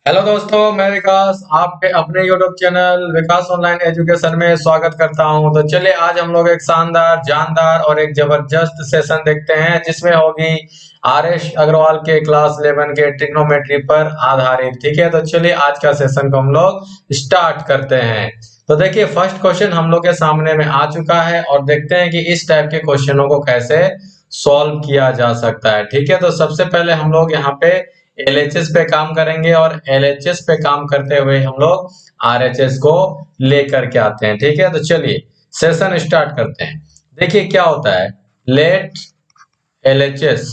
Hello दोस्तों, मैं विकास आपके अपने यूट्यूब चैनल विकास ऑनलाइन एजुकेशन में स्वागत करता हूं। तो चलिए आज हम लोग एक शानदार जानदार और एक जबरदस्त सेशन देखते हैं जिसमें होगी आरएस अग्रवाल के क्लास 11 के ट्रिग्नोमेट्री पर आधारित। ठीक है, तो चलिए आज का सेशन को हम लोग स्टार्ट करते हैं। तो देखिए फर्स्ट क्वेश्चन हम लोग के सामने में आ चुका है और देखते हैं कि इस टाइप के क्वेश्चनों को कैसे सॉल्व किया जा सकता है। ठीक है, तो सबसे पहले हम लोग यहाँ पे एलएचएस पे काम करेंगे और एलएचएस पे काम करते हुए हम लोग आरएचएस को लेकर के आते हैं। ठीक है, तो चलिए सेशन स्टार्ट करते हैं। देखिए क्या होता है, let LHS,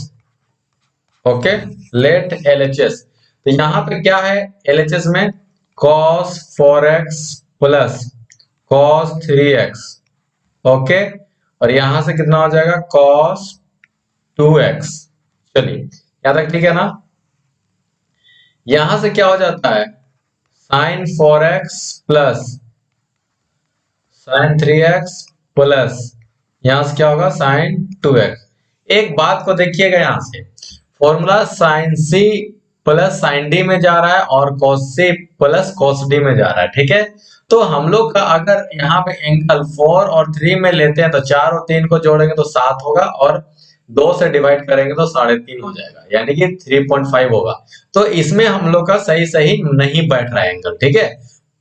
okay, let LHS. तो यहाँ पे क्या है एलएचएस में, cos 4x plus cos 3x, okay, और यहां से कितना हो जाएगा cos 2x। चलिए यहाँ तक ठीक है ना। यहां से क्या हो जाता है sign 4x plus sign 3x plus यहां से क्या होगा साइन 2x। एक बात को देखिएगा, यहां से formula sine C plus sine D में जा रहा है और cos C plus cos D में जा रहा है। ठीक है, तो हम लोग का अगर यहाँ पे एंगल 4 और 3 में लेते हैं तो 4 और 3 को जोड़ेंगे तो 7 होगा और 2 से डिवाइड करेंगे तो 3.5 हो जाएगा, यानी कि 3.5 होगा। तो इसमें हम लोग का सही सही नहीं बैठ रहा है एंगल। ठीक है,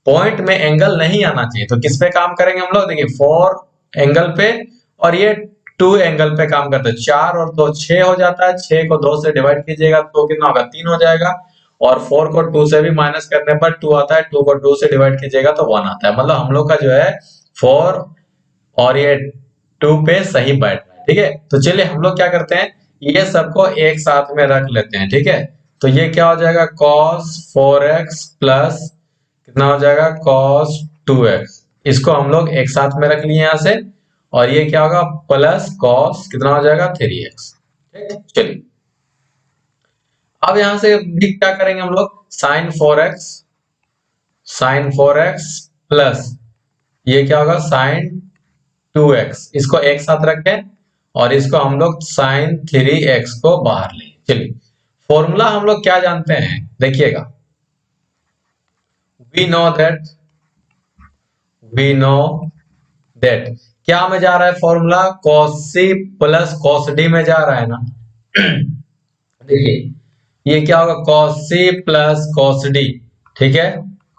पॉइंट में एंगल नहीं आना चाहिए। तो किस पे काम करेंगे हम लोग, देखिए 4 एंगल पे और ये 2 एंगल पे काम करते हैं। 4 और 2 6 हो जाता है, 6 को 2 से डिवाइड कीजिएगा तो कितना होगा 3 हो जाएगा, और 4 को 2 से भी माइनस करने पर 2 आता है, 2 को 2 से डिवाइड कीजिएगा तो 1 आता है। मतलब हम लोग का जो है 4 और ये 2 पे सही बैठ रहा है। ठीक है, तो चलिए हम लोग क्या करते हैं, ये सबको एक साथ में रख लेते हैं। ठीक है, तो ये क्या हो जाएगा cos 4x प्लस कितना हो जाएगा cos 2x। इसको हम लोग एक साथ में रख लिए यहां से, और ये क्या होगा प्लस cos कितना हो जाएगा 3x। ठीक है, चलिए अब यहां से भी क्या करेंगे हम लोग, साइन 4x प्लस ये क्या होगा साइन 2x, इसको एक साथ रखें और इसको हम लोग साइन 3x को बाहर ले। चलिए फॉर्मूला हम लोग क्या जानते हैं, देखिएगा, we know that we know that क्या में जा रहा है formula, cos c plus cos d में जा रहा है ना। देखिए ये क्या होगा cos c plus cos d। ठीक है,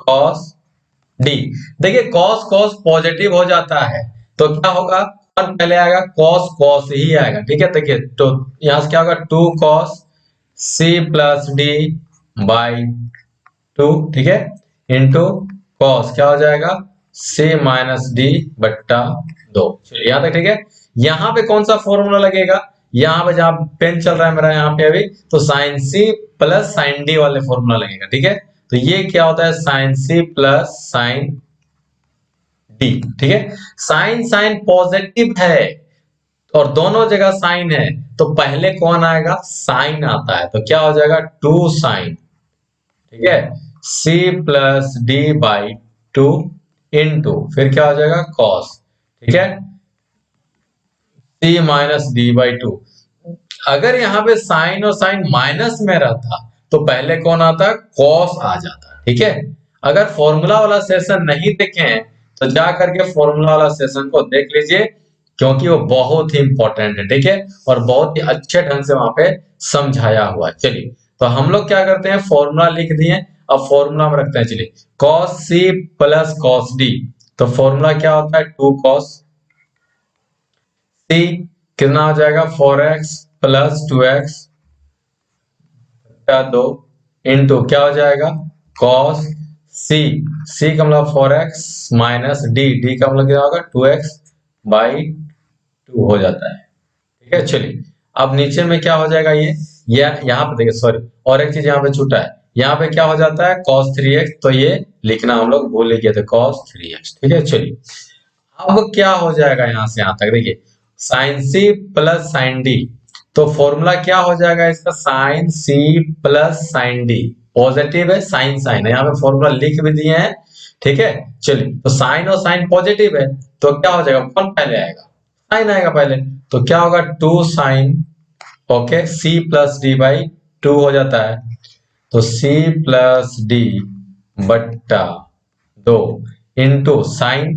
cos d, देखिए cos cos पॉजिटिव हो जाता है तो क्या होगा, कौन पहले आएगा, cos cos ही आएगा। ठीक है, देखिए तो यहां से क्या होगा 2 cos c plus d by 2, ठीक है, इंटू cos क्या हो जाएगा c माइनस डी बट्टा 2। चलिए यहां तक ठीक है। यहां पे कौन सा फॉर्मूला लगेगा, यहां पे जहां पेन चल रहा है मेरा यहाँ पे अभी, तो sine C plus sine D वाले फॉर्मूला लगेगा। ठीक है, तो ये क्या होता है sine C plus sine D. ठीक है, साइन साइन पॉजिटिव है और दोनों जगह साइन है, तो पहले कौन आएगा, साइन आता है, तो क्या हो जाएगा 2 साइन, ठीक है, c plus D by 2 into फिर क्या हो जाएगा cos, ठीक है, c माइनस डी बाई 2। अगर यहाँ पे साइन और साइन माइनस में रहता तो पहले कौन आता, cos आ जाता। ठीक है, अगर फॉर्मूला वाला सेशन नहीं देखे हैं तो जा करके फॉर्मूला वाला सेशन को देख लीजिए, क्योंकि वो बहुत ही इंपॉर्टेंट है। ठीक है, और बहुत ही अच्छे ढंग से वहां पे समझाया हुआ है। चलिए तो हम लोग क्या करते हैं, फॉर्मूला लिख दिए, अब फॉर्मूला में रखते हैं। चलिए cos c plus cos d, तो फॉर्मूला क्या होता है 2 cos c कितना हो जाएगा 4x प्लस 2x 2 इंटू क्या हो जाएगा cos c, c का मतलब 4x माइनस d का मतलब क्या होगा 2x बाई 2 हो जाता है। ठीक है, चलिए अब नीचे में क्या हो जाएगा, ये यहाँ पे देखिए, सॉरी और एक चीज यहाँ पे छूटा है, यहाँ पे क्या हो जाता है cos 3x, तो ये लिखना हम लोग भूल गए थे cos 3x। ठीक है, चलिए अब क्या हो जाएगा यहाँ से यहाँ तक, देखिए sine C plus sine D, तो फॉर्मूला क्या हो जाएगा इसका sine C plus sine D, positive है साइन साइन है, यहाँ पे फॉर्मूला लिख भी दिए हैं। ठीक है, चलिए तो साइन और साइन पॉजिटिव है तो क्या हो जाएगा, कौन पहले आएगा, साइन आएगा पहले, तो क्या होगा 2 sine, okay, c plus D by 2 हो जाता है। तो सी प्लस डी बट्टा 2 इंटू साइन,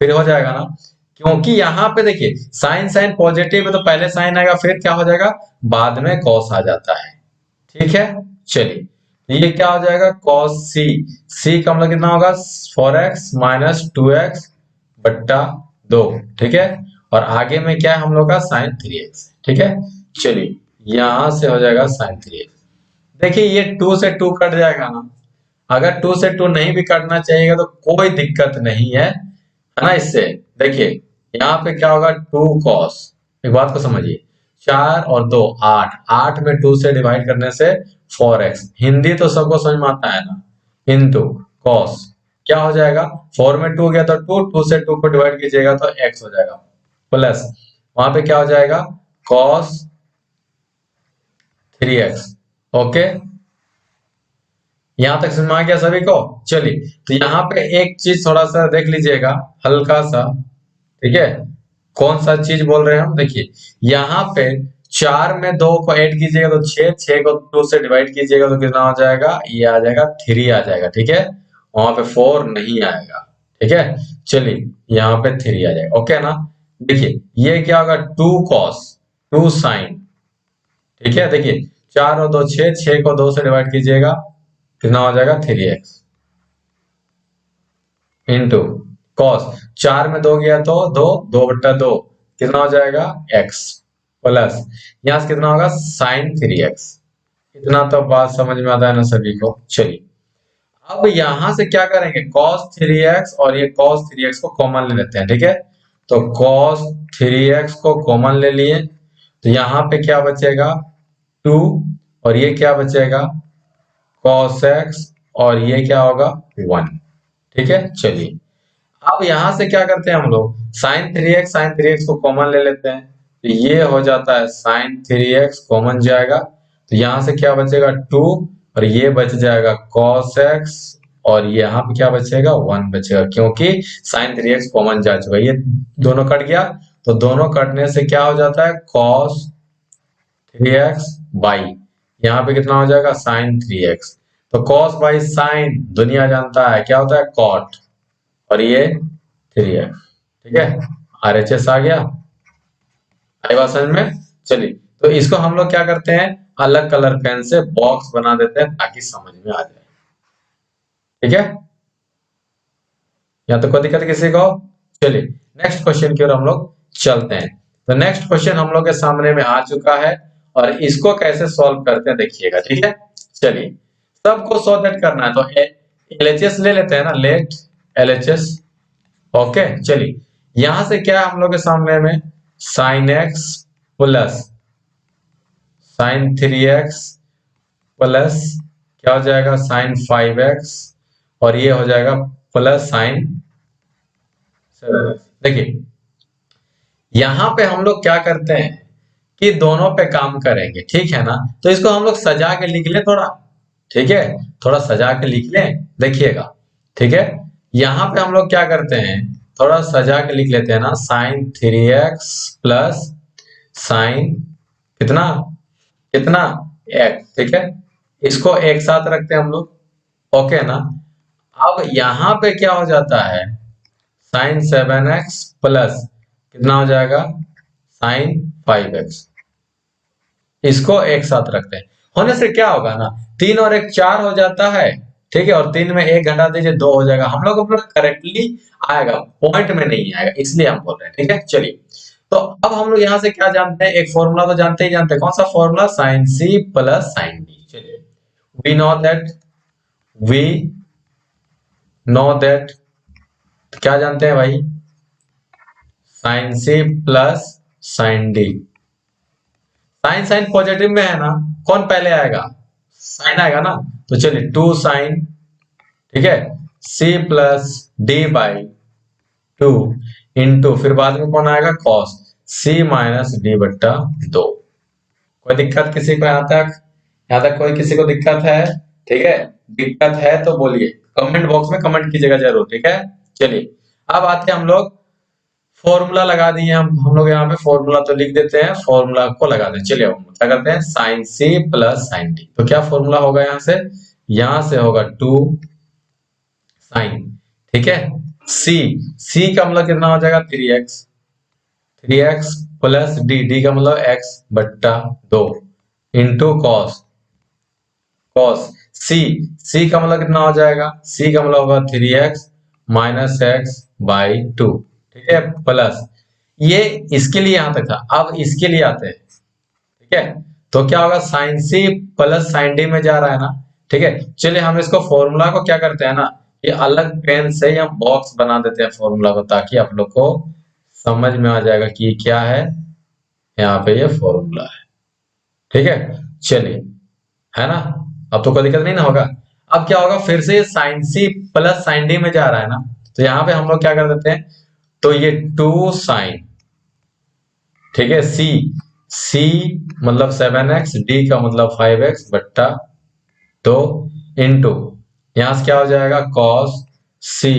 फिर हो जाएगा ना, क्योंकि यहाँ पे देखिए साइन साइन पॉजिटिव है तो पहले साइन आएगा फिर क्या हो जाएगा, बाद में कॉस आ जाता है। ठीक है, चलिए ये क्या हो जाएगा, cos c, c का मतलब कितना होगा 4x माइनस 2x बट्टा 2। ठीक है, और आगे में क्या है हम लोग का sin 3x। ठीक है, चलिए यहां से हो जाएगा sin 3x। देखिए ये 2 से 2 कट जाएगा ना, अगर 2 से 2 नहीं भी काटना चाहिएगा तो कोई दिक्कत नहीं है ना इससे। देखिए यहाँ पे क्या होगा 2 cos, एक बात को समझिए, 4 और 2 8, 8 में 2 से डिवाइड करने से 4x, हिंदी तो सबको समझ में आता है ना, इंटू cos क्या हो जाएगा, 4 में 2 गया तो 2, 2 से 2 को डिवाइड कीजिएगा तो x हो जाएगा, प्लस वहां पे क्या हो जाएगा cos 3x। ओके, यहां तक समझ में आ गया सभी को। चलिए तो यहाँ पे एक चीज थोड़ा सा देख लीजिएगा, हल्का सा। ठीक है, कौन सा चीज बोल रहे हैं हम, देखिए यहाँ पे 4 में 2 को ऐड कीजिएगा तो 6, 6 को 2 से डिवाइड कीजिएगा तो कितना हो जाएगा, ये आ जाएगा 3 आ जाएगा। ठीक है, वहां पे 4 नहीं आएगा। ठीक है, चलिए यहाँ पे 3 आ जाएगा। ओके ना, देखिए ये क्या होगा 2 cos 2 sin। ठीक है, देखिए 4 और 2 6, 6 को 2 से डिवाइड कीजिएगा कितना हो जाएगा 3x इंटू कॉस, 4 में 2 गया तो 2, 2 बट्टा 2 कितना हो जाएगा x, प्लस यहां से कितना होगा साइन 3x। इतना तो बात समझ में आता है ना सभी को। चलिए अब यहां से क्या करेंगे, cos 3x और ये cos 3x को कॉमन ले लेते हैं। ठीक है, तो cos 3x को कॉमन ले लिए तो यहाँ पे क्या बचेगा 2 और ये क्या बचेगा cos x और ये क्या होगा 1। ठीक है, चलिए अब यहां से क्या करते हैं हम लोग, sin 3x को कॉमन ले लेते हैं तो ये हो जाता है sin 3x कॉमन जाएगा तो यहां से क्या बचेगा 2 और ये बच जाएगा cos x और यहाँ पे क्या बचेगा 1 बचेगा, क्योंकि sin 3x कॉमन जा चुका है, ये दोनों कट गया तो दोनों कटने से क्या हो जाता है cos 3x बाई यहाँ पे कितना हो जाएगा sin 3x। तो cos बाई sin दुनिया जानता है क्या होता है cot, और ये 3x। ठीक है, RHS आ गया, आई बात समझ में। चलिए तो इसको हम लोग क्या करते हैं, अलग कलर पेन से बॉक्स बना देते हैं ताकि समझ में आ जाए। ठीक है, या तो कोई दिक्कत किसी को। चलिए नेक्स्ट क्वेश्चन की ओर हम लोग चलते हैं। तो नेक्स्ट क्वेश्चन हम लोग के सामने में आ चुका है और इसको कैसे सॉल्व करते हैं देखिएगा। ठीक है, चलिए सबको सॉल्व करना है तो LHS ले लेते हैं ना, लेट LHS। ओके, चलिए यहां से क्या है हम लोग के सामने में sin x plus sin 3x plus क्या हो जाएगा sin 5x और ये हो जाएगा प्लस sin 7x। देखिए यहां पे हम लोग क्या करते हैं कि दोनों पे काम करेंगे। ठीक है ना, तो इसको हम लोग सजा के लिख ले थोड़ा। ठीक है, थोड़ा सजा के लिख ले, देखिएगा। ठीक है, यहां पे हम लोग क्या करते हैं, थोड़ा सजा के लिख लेते हैं ना, sin 3x प्लस sin कितना कितना x। ठीक है, इसको एक साथ रखते हैं हम लोग। ओके ना, अब यहां पे क्या हो जाता है sin 7x प्लस कितना हो जाएगा sin 5x, इसको एक साथ रखते हैं। होने से क्या होगा ना 3 और 1 4 हो जाता है। ठीक है, और 3 में 1 घटा दीजिए 2 हो जाएगा, हम लोग अपना करेक्टली आएगा, पॉइंट में नहीं आएगा, इसलिए हम बोल रहे हैं। ठीक है, चलिए तो अब हम लोग यहाँ से क्या जानते हैं, एक फॉर्मूला तो जानते ही जानते हैं, कौन सा formula sin c plus sin d। चलिए वी नो दैट क्या जानते हैं भाई, sin c plus sin d। Sine sine positive में है ना, कौन पहले आएगा साइन आएगा ना, तो चलिए 2 साइन, ठीक है, c plus D by 2 into फिर बाद में कौन आएगा cos c माइनस डी बट्टा 2। कोई दिक्कत किसी को यहाँ तक कोई किसी को दिक्कत है? ठीक है, दिक्कत है तो बोलिए, कमेंट बॉक्स में कमेंट कीजिएगा जरूर। ठीक है, चलिए अब आते हैं हम लोग फॉर्मूला लगा दिए हम लोग यहाँ पे फॉर्मूला तो लिख देते हैं, फॉर्मूला को लगा दें। चलिए हम क्या करते हैं, sine C plus sine D. तो क्या फॉर्मूला होगा यहाँ से होगा 2 साइन, ठीक है। सी का मतलब कितना हो जाएगा 3x प्लस डी का मतलब x बट्टा 2 इंटू कॉस, सी सी का मतलब कितना हो जाएगा, सी का मतलब होगा 3x माइनस एक्स बाई 2, ठीक है, प्लस ये इसके लिए यहां तक था। अब इसके लिए आते हैं, ठीक है। तो क्या होगा, sine C plus sine D में जा रहा है ना, ठीक है। चलिए हम इसको फॉर्मूला को क्या करते हैं ना, ये अलग पेन से हम बॉक्स बना देते हैं फॉर्मूला को, ताकि आप लोग को समझ में आ जाएगा कि क्या है। यहाँ पे ये फॉर्मूला है, ठीक है। चलिए, है ना, अब तो कोई दिक्कत नहीं ना होगा। अब क्या होगा, फिर से sine C plus sine D में जा रहा है ना, तो यहाँ पे हम लोग क्या कर देते हैं, तो ये 2 साइन, ठीक है, सी मतलब 7x, डी का मतलब 5x बट्टा 2 इंटू यहां से क्या हो जाएगा, कॉस सी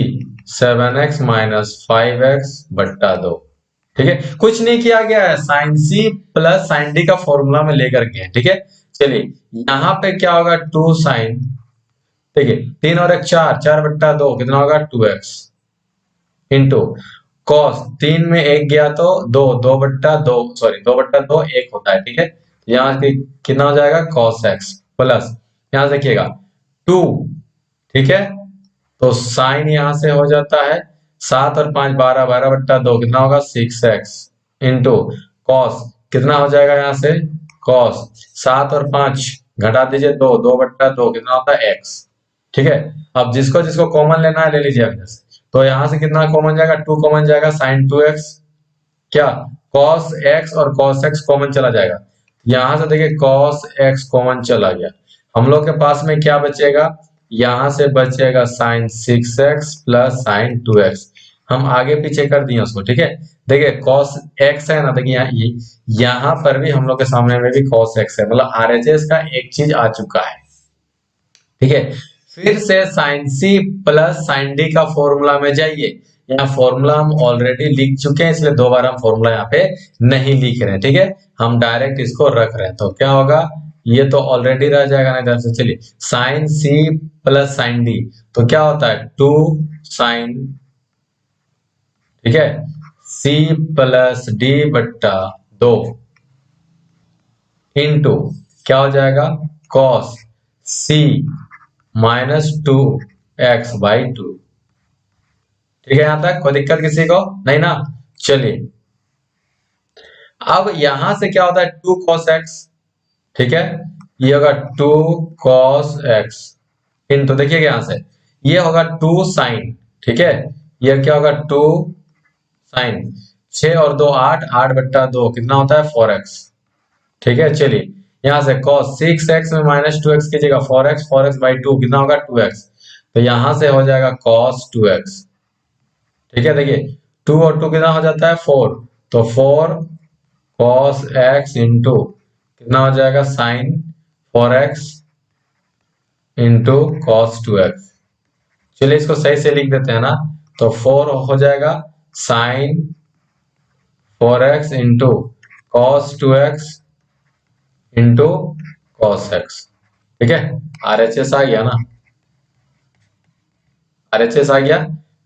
7x माइनस 5x बट्टा 2, ठीक है। कुछ नहीं किया गया है, sine C plus sine D का फॉर्मूला में लेकर के, ठीक है। चलिए यहाँ पे क्या होगा, 2 साइन, ठीक है, 3 और 1 4, 4 बट्टा 2 कितना होगा 2x इंटू कॉस 3 में 1 गया तो 2, 2 बट्टा 2, सॉरी 2 बट्टा 2 1 होता है, ठीक है। यहाँ से कितना हो जाएगा कॉस एक्स प्लस यहाँ से देखिएगा 2, ठीक है। तो साइन यहां से हो जाता है 7 और 5 12, 12 बट्टा 2 कितना होगा 6x इंटू कॉस कितना हो जाएगा यहाँ से कॉस 7 और 5 घटा दीजिए 2, 2 बट्टा 2 कितना होता है x, ठीक है। अब जिसको जिसको कॉमन लेना है ले लीजिए अब जैसे, तो यहां से कितना कॉमन जाएगा 2 कॉमन जाएगा साइन 2x, क्या cos x और cos x कॉमन चला जाएगा। यहां से देखिए cos x कॉमन चला गया, हम लोग के पास में क्या बचेगा, यहां से बचेगा sign 6x plus sign 2x। हम आगे पीछे कर दिए उसको, ठीक है। देखिए cos x है ना, देखिए यहाँ पर भी हम लोग के सामने में भी cos x है, मतलब RHS का एक चीज आ चुका है, ठीक है। फिर से sine C plus sine D का फॉर्मूला में जाइए, यहाँ फॉर्मूला हम ऑलरेडी लिख चुके हैं, इसलिए दोबारा हम फॉर्मूला यहाँ पे नहीं लिख रहे हैं, ठीक है। हम डायरेक्ट इसको रख रहे हैं, तो क्या होगा, ये तो ऑलरेडी रह जाएगा ना इधर से। चलिए sine C plus sine D, तो क्या होता है 2 साइन, ठीक है, सी प्लस डी बट्टा 2 इंटू क्या हो जाएगा cos C minus 2x by 2, ठीक है। यहां तक कोई दिक्कत किसी को नहीं ना। चलिए अब यहां से क्या होता है 2 cos x, ठीक है, ये होगा 2 cos x इंटू देखिए यहां से ये होगा 2 साइन, ठीक है, ये क्या होगा 2 साइन 6 और 2 8, 8 बट्टा 2 कितना होता है 4x, ठीक है। चलिए यहां से cos 6x में माइनस 2x की जगह 4x, 4x बाई 2 कितना होगा 2x, तो यहां से हो जाएगा cos 2x, ठीक है। देखिए 2 और 2 कितना हो जाता है 4, तो 4 cos x इंटू कितना हो जाएगा sine 4x into cos 2x। चलिए इसको सही से लिख देते हैं ना, तो 4 हो जाएगा sine 4x into cos 2x into cos x, ठीक है। RHS आ गया ना, RHS आ गया।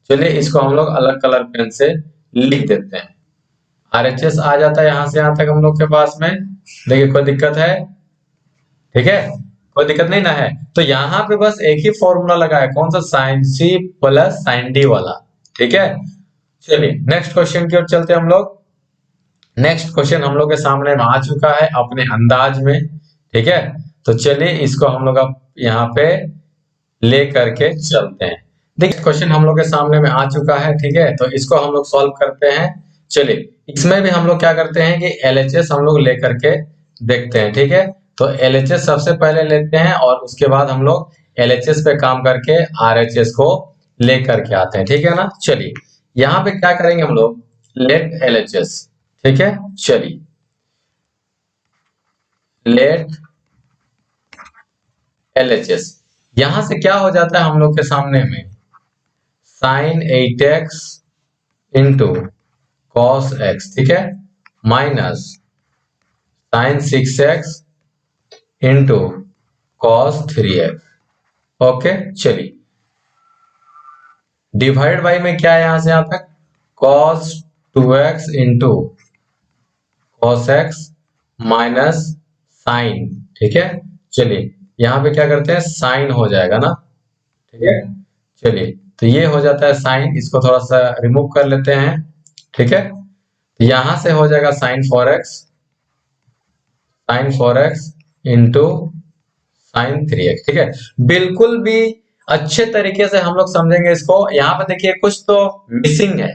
चलिए इसको हम लोग अलग कलर पेन से लिख देते हैं। RHS आ जाता है यहां से यहां तक हम लोग के पास में, देखिए कोई दिक्कत है, ठीक है, कोई दिक्कत नहीं ना है। तो यहाँ पे बस एक ही फॉर्मूला लगा है, कौन सा sine C plus sine D वाला, ठीक है। चलिए नेक्स्ट क्वेश्चन की ओर चलते हैं हम लोग। नेक्स्ट क्वेश्चन हम लोग के सामने में आ चुका है अपने अंदाज में, ठीक है। तो चलिए इसको हम लोग अब यहाँ पे ले करके चलते हैं। देखिए क्वेश्चन हम लोग के सामने में आ चुका है, ठीक है, तो इसको हम लोग सॉल्व करते हैं। चलिए इसमें भी हम लोग क्या करते हैं कि LHS हम लोग लेकर के देखते हैं, ठीक है। तो LHS सबसे पहले लेते हैं और उसके बाद हम लोग LHS पे काम करके RHS को लेकर के आते हैं, ठीक है ना। चलिए यहाँ पे क्या करेंगे हम लोग, लेट LHS, ठीक है। चलिए लेट LHS, यहां से क्या हो जाता है हम लोग के सामने में sign 8x into cos x, ठीक है, minus sine 6x into cos 3x। Okay, चलिए डिवाइड बाई में क्या है यहां से यहां तक, cos 2x into cos x minus sine, ठीक है। चलिए यहां पे क्या करते हैं, साइन हो जाएगा ना, ठीक है। चलिए तो ये हो जाता है साइन, इसको थोड़ा सा रिमूव कर लेते हैं, ठीक है। तो यहां से हो जाएगा sine 4x into sine 3x, ठीक है। बिल्कुल भी अच्छे तरीके से हम लोग समझेंगे इसको। यहाँ पे देखिए कुछ तो मिसिंग है,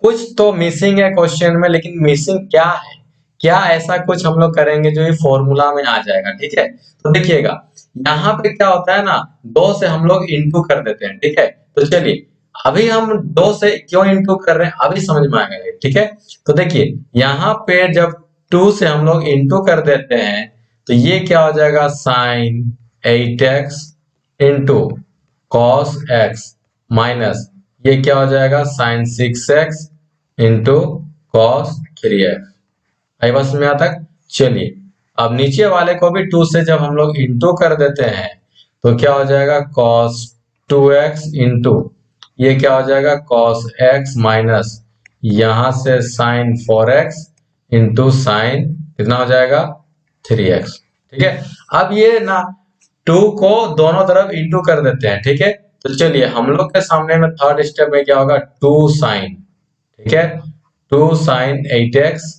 कुछ तो मिसिंग है क्वेश्चन में, लेकिन मिसिंग क्या है, क्या ऐसा कुछ हम लोग करेंगे जो ये फॉर्मूला में आ जाएगा, ठीक है। तो देखिएगा यहाँ पे क्या होता है ना, दो से हम लोग इंटू कर देते हैं, ठीक है। तो चलिए अभी हम दो से क्यों इंटू कर रहे हैं अभी समझ में आएगा ये, ठीक है। तो देखिए यहाँ पे जब 2 से हम लोग इंटू कर देते हैं तो ये क्या हो जाएगा, sine 8x into cos x minus ये क्या हो जाएगा, sign 6x into cos 3x। आई बस में यहाँ तक। चलिए अब नीचे वाले को भी 2 से जब हम लोग इंटू कर देते हैं तो क्या हो जाएगा, कॉस 2x इंटू ये क्या हो जाएगा, कॉस x माइनस यहां से साइन 4x इंटू साइन कितना हो जाएगा, 3x, ठीक है। अब ये ना 2 को दोनों तरफ इंटू कर देते हैं, ठीक है। तो चलिए हम लोग के सामने में थर्ड स्टेप में क्या होगा, 2 साइन, ठीक है, 2 साइन 8x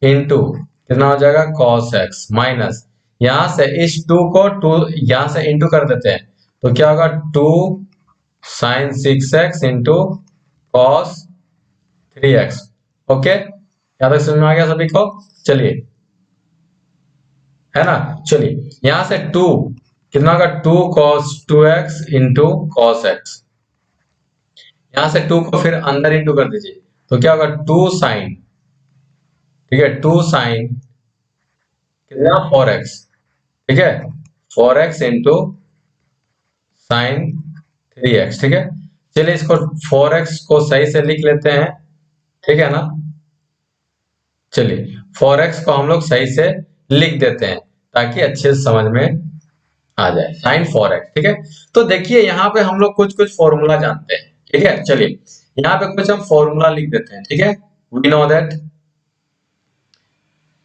इंटू कितना हो जाएगा, cos x माइनस यहां से इस 2 को 2 यहां से इंटू कर देते हैं तो क्या होगा, 2 sign 6x into cos 3x। Okay, यहां तक समझ में आ गया सभी को। चलिए है ना, चलिए यहां से 2 कितना होगा, 2 cos 2x into cos x, यहां से 2 को फिर अंदर इंटू कर दीजिए तो क्या होगा, 2 साइन, ठीक है, 2 साइन कितना 4x, ठीक है, 4x इंटू साइन 3x, ठीक है। चलिए इसको 4x को सही से लिख लेते हैं, ठीक है ना। चलिए 4x को हम लोग सही से लिख देते हैं ताकि अच्छे से समझ में आ जाए, साइन 4x, ठीक है। तो देखिए यहाँ पे हम लोग कुछ कुछ फॉर्मूला जानते हैं, ठीक है। चलिए यहाँ पे कुछ हम फॉर्मूला लिख देते हैं, ठीक है, वी नो दैट।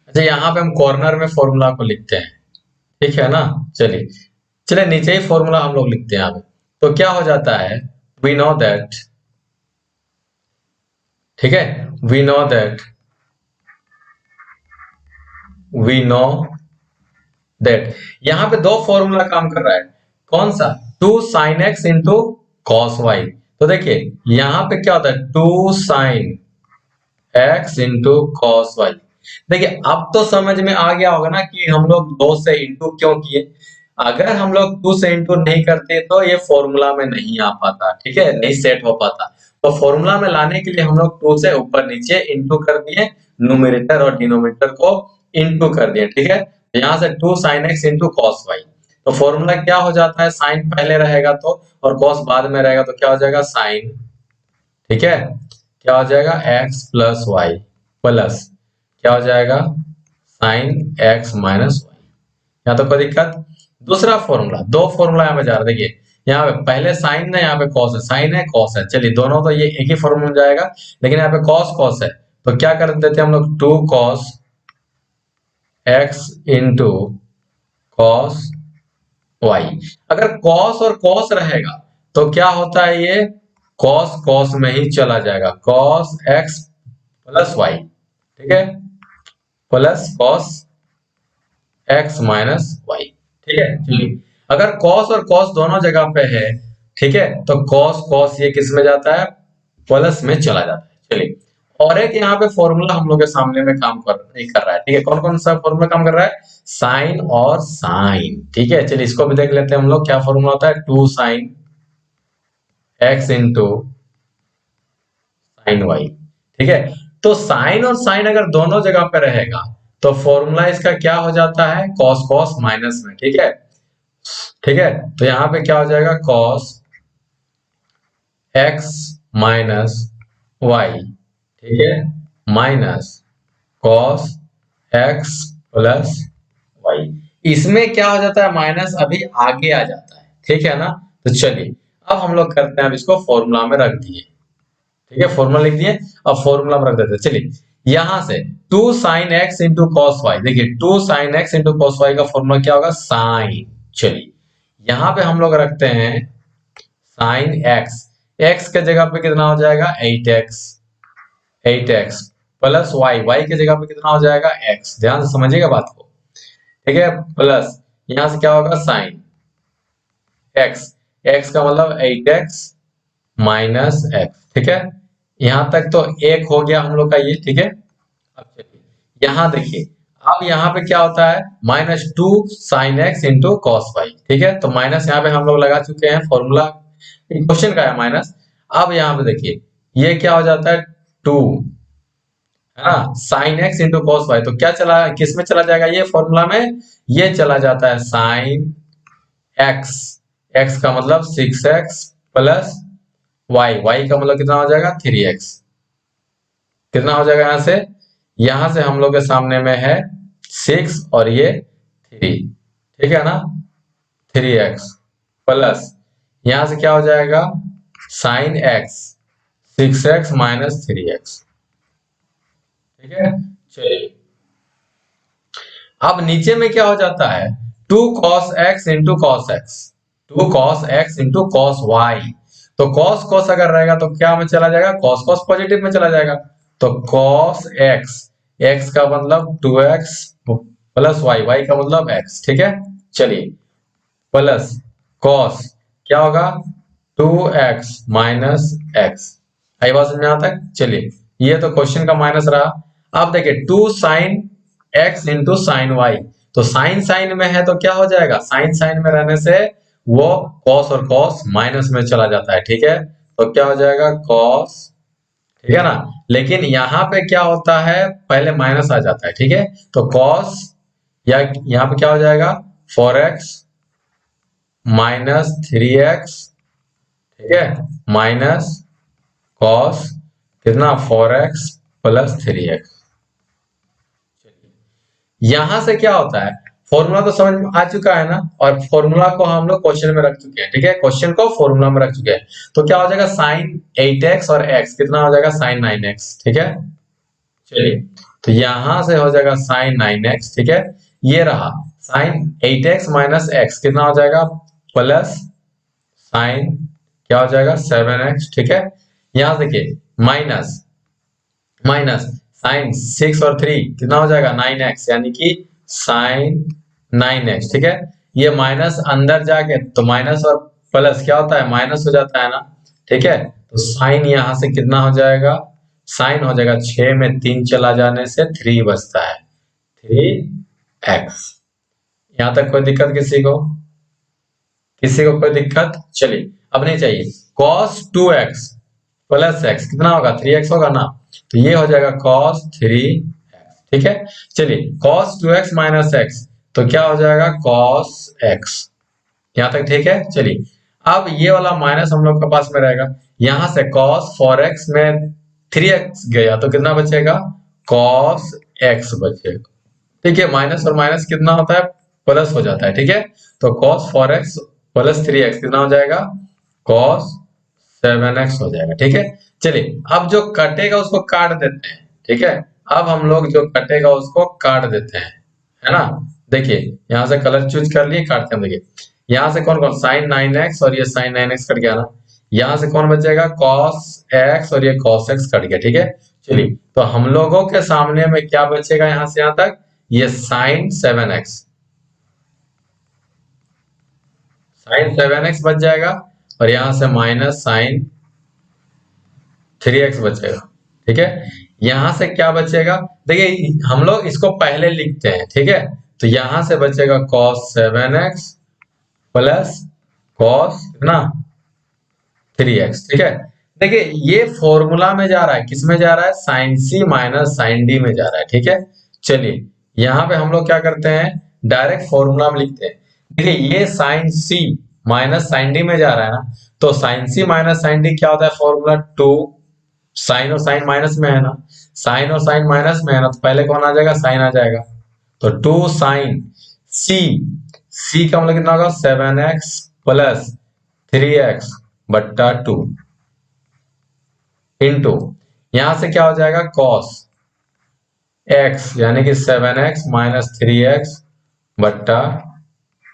अच्छा यहाँ पे हम कॉर्नर में फॉर्मूला को लिखते हैं, ठीक है ना। चलिए चलिए नीचे ही फॉर्मूला हम लोग लिखते हैं यहाँ पे। तो क्या हो जाता है, वी नो दैट, ठीक है, we know that, we know that यहाँ पे दो फॉर्मूला काम कर रहा है, कौन सा, 2 sine x into cos y. तो देखिए यहाँ पे क्या होता है, 2 sine x into cos y. देखिए अब तो समझ में आ गया होगा ना कि हम लोग 2 से इंटू क्यों किए। अगर हम लोग 2 से इंटू नहीं करते तो ये फॉर्मूला में नहीं आ पाता, ठीक है, नहीं सेट हो पाता। तो फॉर्मूला में लाने के लिए हम लोग 2 से ऊपर नीचे इंटू कर दिए, न्यूमरेटर और डिनोमिनेटर को इंटू कर दिए, ठीक है। यहाँ से 2 sine x into cos y. तो फॉर्मूला क्या हो जाता है, साइन पहले रहेगा तो और कॉस बाद में रहेगा तो क्या हो जाएगा, साइन, ठीक है। क्या हो जाएगा, x प्लस वाई प्लस क्या हो जाएगा, साइन x माइनस वाई। यहाँ तो कोई दिक्कत। दूसरा फॉर्मूला, दो फॉर्मूला यहाँ पे जा रहा है, देखिए यहाँ पे पहले साइन है, यहाँ पे कॉस है, साइन है कॉस है, चलिए दोनों तो ये एक ही फॉर्मूला में जाएगा, लेकिन यहाँ पे कॉस कॉस है तो क्या कर देते हैं हम लोग, 2 cos x into cos y. अगर कॉस और कॉस रहेगा तो क्या होता है, ये कॉस कॉस में ही चला जाएगा, कॉस एक्स प्लस वाई, ठीक है, plus cos x minus y, ठीक है। चलिए अगर कॉस और कॉस दोनों जगह पे है, ठीक है, तो कॉस कॉस ये किस में जाता है, प्लस में चला जाता है। चलिए और एक यहाँ पे फॉर्मूला हम लोग के सामने में काम कर नहीं कर रहा है, ठीक है, कौन कौन सा फॉर्मूला काम कर रहा है, साइन और साइन, ठीक है। चलिए इसको भी देख लेते हैं हम लोग, क्या फॉर्मूला होता है, 2 sine x into sine y, ठीक है। तो साइन और साइन अगर दोनों जगह पे रहेगा तो फॉर्मूला इसका क्या हो जाता है, कॉस कॉस माइनस में, ठीक है, ठीक है। तो यहाँ पे क्या हो जाएगा, कॉस एक्स माइनस वाई, ठीक है, minus cos x plus y. इसमें क्या हो जाता है, माइनस अभी आगे आ जाता है, ठीक है ना। तो चलिए अब हम लोग करते हैं, अब इसको फॉर्मूला में रख दिए, ठीक है, फॉर्मूला लिख दिए। अब फॉर्मूला में रख देते हैं, चलिए यहां से 2 sin x into cos y, देखिए 2 sin x into cos y का फॉर्मूला क्या होगा, साइन। चलिए यहां पे हम लोग रखते हैं sin x, x के जगह पे कितना हो जाएगा 8x, 8x plus y, y के जगह पे कितना हो जाएगा x, ध्यान से समझिएगा बात को, ठीक है। प्लस यहां से क्या होगा साइन x, x का मतलब 8x माइनस x, ठीक है। यहां तक तो एक हो गया हम लोग का ये, ठीक है। अब चलिए यहां देखिए, अब यहाँ पे क्या होता है, -2 sin x into cos y, ठीक है। तो माइनस यहाँ पे हम लोग लगा चुके हैं, फॉर्मूला क्वेश्चन का है माइनस। अब यहाँ पे देखिए ये क्या हो जाता है 2, है ना, sine x into cos y, तो क्या चला, किस में चला जाएगा ये फॉर्मूला में, ये चला जाता है साइन एक्स, एक्स का मतलब 6x प्लस वाई, वाई का मतलब कितना हो जाएगा 3x, कितना हो जाएगा यहां से हम लोग के सामने में है 6 और ये 3, ठीक है ना, 3x प्लस यहां से क्या हो जाएगा sine x 6x minus 3x, ठीक है। चलिए अब नीचे में क्या हो जाता है 2 cos x into cos x, 2 cos x into cos y. तो cos cos अगर रहेगा तो क्या में चला जाएगा, cos cos पॉजिटिव में चला जाएगा। तो cos x, x का मतलब 2x प्लस y, y का मतलब x, ठीक है। चलिए प्लस cos क्या होगा 2x माइनस x, आई बात समझ में आता है। चलिए ये तो क्वेश्चन का माइनस रहा। अब देखिए 2 sine x into sine y, तो साइन साइन में है तो क्या हो जाएगा, साइन साइन में रहने से वो cos और cos माइनस में चला जाता है, ठीक है। तो क्या हो जाएगा cos, ठीक है ना। लेकिन यहाँ पे क्या होता है, पहले माइनस आ जाता है, ठीक है। तो cos या यहाँ पे क्या हो जाएगा 4x माइनस 3x, ठीक है, माइनस cos कितना 4x प्लस 3x। यहां से क्या होता है, फॉर्मूला तो समझ में आ चुका है ना, और फॉर्मूला को हम लोग क्वेश्चन में रख चुके हैं, ठीक है, क्वेश्चन को फॉर्मूला में रख चुके हैं। तो क्या हो जाएगा साइन 8x और x कितना हो जाएगा साइन 9x, ठीक है। चलिए तो यहां से हो जाएगा साइन 9x, ठीक है। ये रहा साइन 8x माइनस x कितना हो जाएगा प्लस साइन क्या हो जाएगा 7x, ठीक है। यहां से देखिए माइनस माइनस साइन 6 और 3 कितना हो जाएगा 9x, यानी कि साइन 9x, ठीक है। ये माइनस अंदर जाके तो माइनस और प्लस क्या होता है माइनस हो जाता है ना, ठीक है। तो साइन यहां से कितना हो जाएगा, साइन हो जाएगा 6 में 3 चला जाने से 3 बचता है 3x। यहां तक कोई दिक्कत किसी को, किसी को कोई दिक्कत, चलिए अब नहीं चाहिए। cos 2x प्लस x कितना होगा 3x होगा ना, तो ये हो जाएगा cos 3x, ठीक है। चलिए cos 2x माइनस x, तो क्या हो जाएगा cos x, यहां तक ठीक है। चलिए अब ये वाला माइनस हम लोग के पास में रहेगा, यहां से cos 4x में 3x गया तो कितना बचेगा cos x बचेगा, ठीक है। माइनस और माइनस कितना होता है प्लस हो जाता है, ठीक है। तो cos 4x प्लस 3x कितना हो जाएगा cos 7x हो जाएगा, ठीक है। चलिए अब जो कटेगा उसको काट देते हैं, ठीक है। अब हम लोग जो कटेगा उसको काट देते हैं, है ना। देखिए यहां से कलर चूज कर लिए, काटते हैं। देखिए यहां से कौन कौन साइन 9x और ये साइन 9x कट गया ना, यहां से कौन बचेगा cos x और ये cos x कट गया, ठीक है। चलिए तो हम लोगों के सामने में क्या बचेगा यहां से यहां तक, ये साइन 7x, साइन 7x बच जाएगा, और यहां से माइनस साइन 3x बचेगा, ठीक है। यहां से क्या बचेगा, देखिए हम लोग इसको पहले लिखते हैं, ठीक है। तो यहां से बचेगा cos 7x प्लस cos कितना 3x, ठीक है। देखिए ये फॉर्मूला में जा रहा है, किस में जा रहा है sine c minus sine d में जा रहा है, ठीक है। चलिए यहाँ पे हम लोग क्या करते हैं डायरेक्ट फॉर्मूला में लिखते हैं। देखिए ये sine c minus sine d में जा रहा है ना, तो sine c minus sine d क्या होता है फॉर्मूला 2 साइन और साइन माइनस में है ना, साइन और साइन माइनस में है ना, तो पहले कौन आ जाएगा, साइन आ जाएगा। तो 2 साइन सी, सी का मतलब कितना होगा 7x प्लस 3x बट्टा 2 इंटू, यहां से क्या हो जाएगा कॉस x यानी कि 7x माइनस 3x बट्टा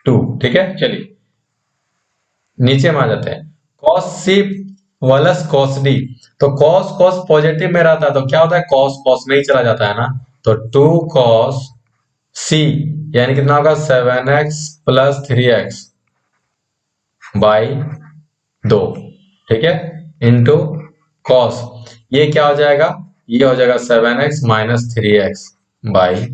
2। ठीक है, चलिए नीचे में आ जाते हैं। Cos C plus cos D, तो कॉस कॉस पॉजिटिव में रहता है तो क्या होता है, कॉस कॉस में ही चला जाता है ना, तो 2 कॉस सी यानी कितना होगा 7x प्लस 3x बाई 2। ठीक है, इंटू कॉस, ये क्या हो जाएगा, ये हो जाएगा 7x माइनस 3x बाई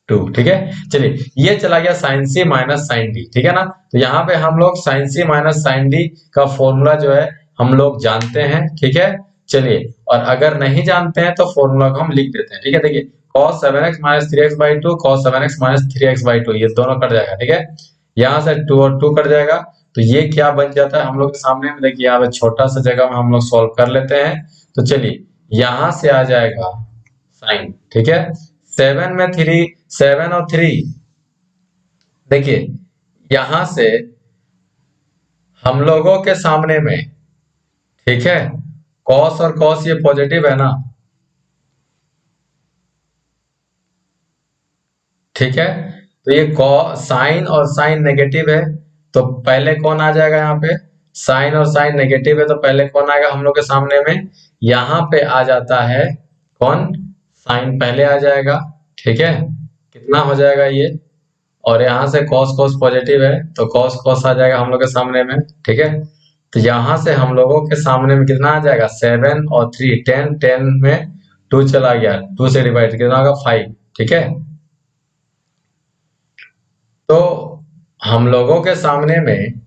2। ठीक है, चलिए ये चला गया साइन सी माइनस साइन डी। ठीक है ना, तो यहाँ पे हम लोग साइन सी माइनस साइन डी का फॉर्मूला जो है हम लोग जानते हैं। ठीक है, चलिए, और अगर नहीं जानते हैं तो फॉर्मूला को हम लिख देते हैं। ठीक है, देखिए cos 7x minus 3x by 2, cos 7x minus 3x by 2, ये दोनों कट जाएगा। ठीक है, यहाँ से 2 और 2 कट जाएगा, तो ये क्या बन जाता है हम लोग के सामने में, देखिए यहाँ पे छोटा सा जगह में हम लोग सॉल्व कर लेते हैं। तो चलिए यहाँ से आ जाएगा साइन। ठीक है, 7 में 3, 7 और 3, देखिए यहां से हम लोगों के सामने में, ठीक है, कॉस और कॉस ये पॉजिटिव है ना, ठीक है, तो ये साइन और साइन नेगेटिव है, तो पहले कौन आ जाएगा यहाँ पे, साइन और साइन नेगेटिव है तो पहले कौन आएगा हम लोग के सामने में, यहाँ पे आ जाता है कौन, साइन पहले आ जाएगा। ठीक है, कितना हो जाएगा ये, और यहाँ से cos cos पॉजिटिव है तो cos cos आ जाएगा हम लोग के सामने में। ठीक है, तो यहाँ से हम लोगों के सामने में कितना आ जाएगा 7 और 3, 10, 10 में 2 चला गया, 2 से डिवाइड कितना होगा 5। ठीक है, तो हम लोगों के सामने में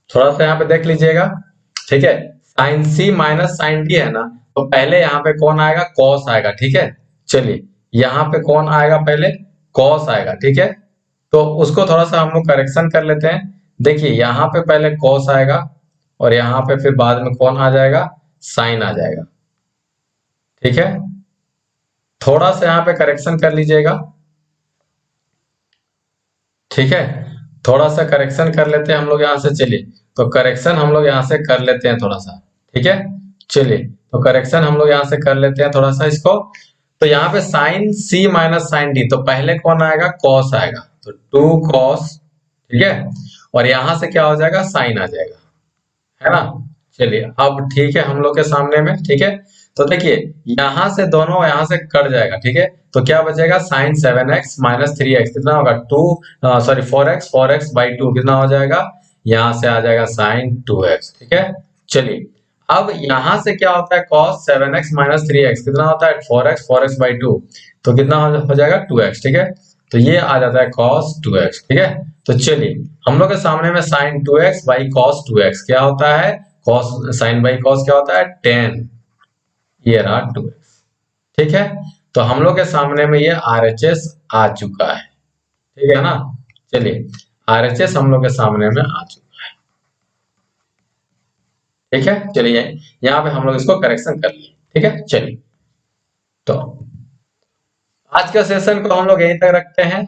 थोड़ा सा यहाँ पे देख लीजिएगा। ठीक है, साइन सी माइनस साइन डी है ना, तो पहले यहाँ पे कौन आएगा, कॉस आएगा। ठीक है, चलिए यहाँ पे कौन आएगा, पहले कॉस आएगा। ठीक है, तो उसको थोड़ा सा हम लोग करेक्शन कर लेते हैं। देखिए यहाँ पे पहले कॉस आएगा और यहाँ पे फिर बाद में कौन आ जाएगा, साइन आ जाएगा। ठीक है, थोड़ा सा यहाँ पे करेक्शन कर लीजिएगा। ठीक है, थोड़ा सा करेक्शन कर लेते हैं हम लोग यहाँ से। चलिए तो करेक्शन हम लोग यहाँ से कर लेते हैं थोड़ा सा। ठीक है, चलिए तो करेक्शन हम लोग यहाँ से कर लेते हैं थोड़ा सा इसको। तो यहाँ पे साइन सी माइनस साइन डी, तो पहले कौन आएगा, कॉस आएगा, तो 2 कॉस। ठीक है, और यहाँ से क्या हो जाएगा, साइन आ जाएगा, है ना। चलिए अब ठीक है हम लोग के सामने में। ठीक है, तो देखिए यहां से दोनों यहां से कट जाएगा। ठीक है, तो क्या बचेगा, साइन 7x माइनस 3x कितना होगा 2, सॉरी 4x बाई 2 कितना हो जाएगा, यहां से आ जाएगा साइन 2x। ठीक है, चलिए अब यहां से क्या होता है, cos 7x माइनस 3x कितना होता है 4x बाई 2, तो कितना हो जाएगा 2x। ठीक है, तो ये आ जाता है cos 2x। ठीक है, तो चलिए हम लोग के सामने में sign 2x by cos 2x क्या होता है, cos साइन बाई cos क्या होता है 10, ये रहा 2x। ठीक है, तो हम लोग के सामने में ये RHS आ चुका है। ठीक है ना, चलिए RHS हम लोग के सामने में आ चुका है। ठीक है, चलिए यहाँ पे हम लोग इसको करेक्शन कर लिए। ठीक है, चलिए तो आज का सेशन को हम लोग यहीं तक रखते हैं।